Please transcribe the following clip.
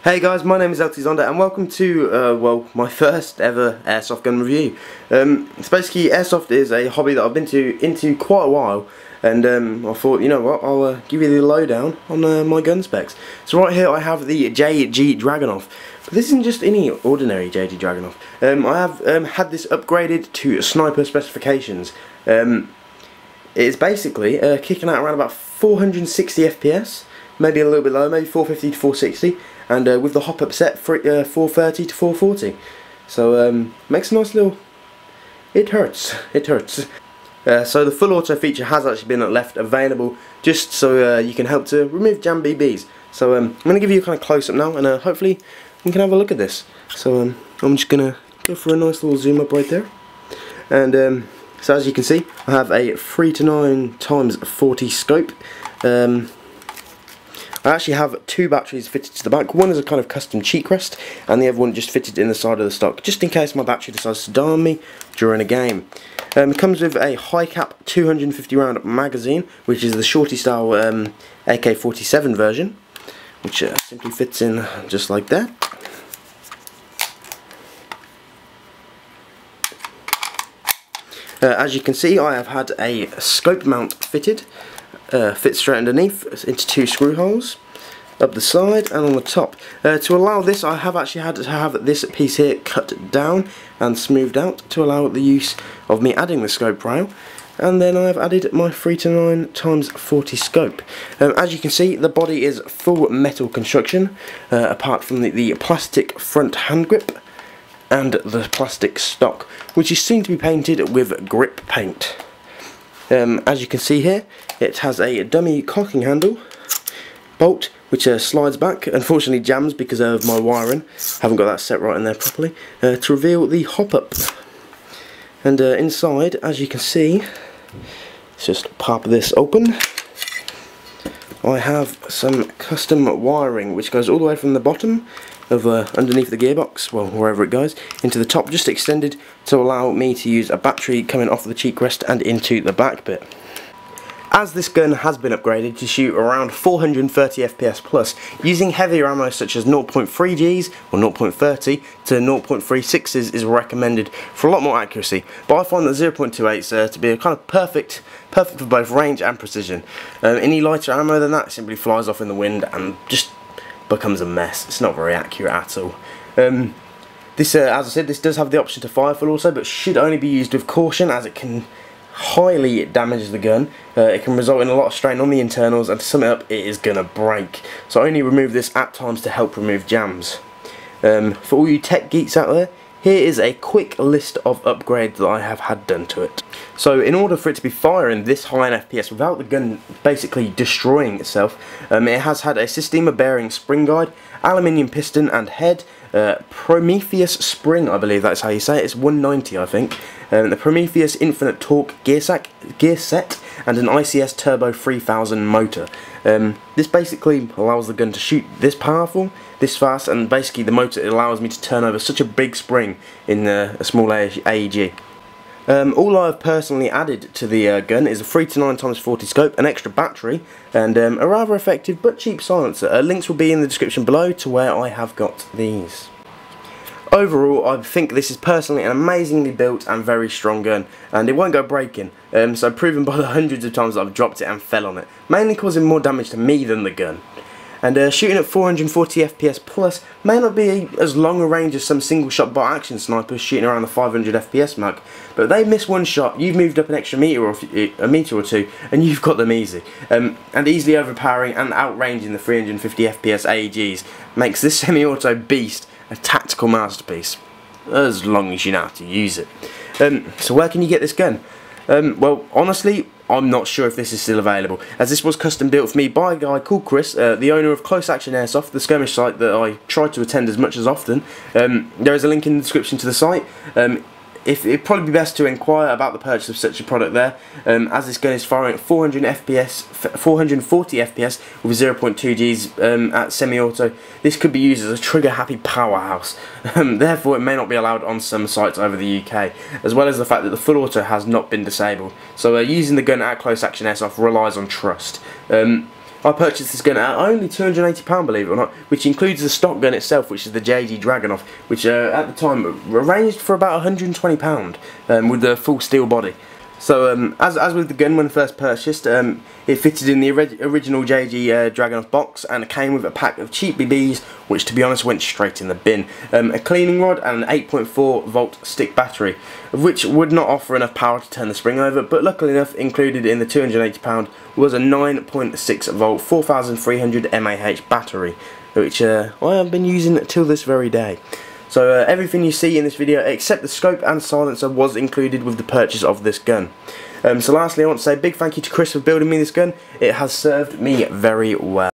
Hey guys, my name is Ltzonda and welcome to, well, my first ever airsoft gun review. It's basically, airsoft is a hobby that I've been into quite a while, and I thought, you know what, I'll give you the lowdown on my gun specs. So right here I have the JG Dragunov, but this isn't just any ordinary JG Dragunov. I have had this upgraded to sniper specifications. It's basically kicking out around about 460 FPS, maybe a little bit lower, maybe 450 to 460, and with the hop-up set, 430 to 440. So makes a nice little... it hurts. So the full auto feature has actually been left available just so you can help to remove jam BBs. So I'm going to give you a kind of close-up now, and hopefully we can have a look at this. So I'm just going to go for a nice little zoom up right there. And so as you can see, I have a 3 to 9 times 40 scope. I actually have two batteries fitted to the back. One is a kind of custom cheek rest, and the other one just fitted in the side of the stock, just in case my battery decides to die on me during a game. It comes with a high cap 250 round magazine, which is the shorty style AK-47 version, which simply fits in just like that. As you can see, I have had a scope mount fitted. Fits straight underneath into two screw holes up the side and on the top. To allow this, I have actually had to have this piece here cut down and smoothed out to allow the use of me adding the scope rail. And then I have added my 3 to 9 times 40 scope. As you can see, the body is full metal construction, apart from the plastic front hand grip and the plastic stock, which is soon to be painted with grip paint. As you can see here, it has a dummy cocking handle bolt which slides back, unfortunately jams because of my wiring, haven't got that set right in there properly, to reveal the hop up. And inside, as you can see, let's just pop this open, I have some custom wiring which goes all the way from the bottom of underneath the gearbox, well, wherever it goes, into the top, just extended to allow me to use a battery coming off the cheek rest and into the back bit. As this gun has been upgraded to shoot around 430 FPS plus, using heavier ammo such as 0.3Gs or 0.30 to 0.36s is recommended for a lot more accuracy, but I find that 0.28s to be a kind of perfect for both range and precision. Any lighter ammo than that simply flies off in the wind and just becomes a mess. It's not very accurate at all. This, as I said, this does have the option to fire full auto, but should only be used with caution as it can highly damage the gun. It can result in a lot of strain on the internals, and to sum it up, it is gonna break. So I only remove this at times to help remove jams. For all you tech geeks out there, here is a quick list of upgrades that I have had done to it. So in order for it to be firing this high in FPS without the gun basically destroying itself, it has had a Systema bearing spring guide, aluminium piston and head, Prometheus spring, I believe that's how you say it, it's 190 I think, the Prometheus infinite torque gear set, and an ICS Turbo 3000 motor. This basically allows the gun to shoot this powerful, this fast, and basically the motor allows me to turn over such a big spring in a small AEG. All I have personally added to the gun is a 3 to 9 times 40 scope, an extra battery, and a rather effective but cheap silencer. Links will be in the description below to where I have got these. Overall, I think this is personally an amazingly built and very strong gun, and it won't go breaking, so proven by the hundreds of times that I've dropped it and fell on it, mainly causing more damage to me than the gun. And shooting at 440 FPS plus may not be as long a range as some single shot bot action snipers shooting around the 500 FPS mark, but if they miss one shot, you've moved up an extra meter or two, and you've got them easy. And easily overpowering and outranging the 350 FPS AEGs makes this semi-auto beast a tactical masterpiece, as long as you know how to use it. So where can you get this gun? Well, honestly, I'm not sure if this is still available, as this was custom built for me by a guy called Chris, the owner of Close Action Airsoft, the skirmish site that I try to attend as much as often. There is a link in the description to the site. It'd probably be best to inquire about the purchase of such a product there, as this gun is firing at 440 FPS with 0.2Gs at semi-auto. This could be used as a trigger-happy powerhouse. Therefore, it may not be allowed on some sites over the UK, as well as the fact that the full auto has not been disabled. So using the gun at Close Action Airsoft relies on trust. I purchased this gun at only £280, believe it or not, which includes the stock gun itself, which is the JG Dragunov, which at the time ranged for about £120 with the full steel body. So as with the gun when first purchased, it fitted in the original JG Dragunov box, and it came with a pack of cheap BBs, which to be honest went straight in the bin, a cleaning rod and an 8.4 volt stick battery, which would not offer enough power to turn the spring over, but luckily enough included in the £280 was a 9.6 volt 4300 mAh battery, which I have been using till this very day. So everything you see in this video except the scope and silencer was included with the purchase of this gun. So lastly, I want to say a big thank you to Chris for building me this gun. It has served me very well.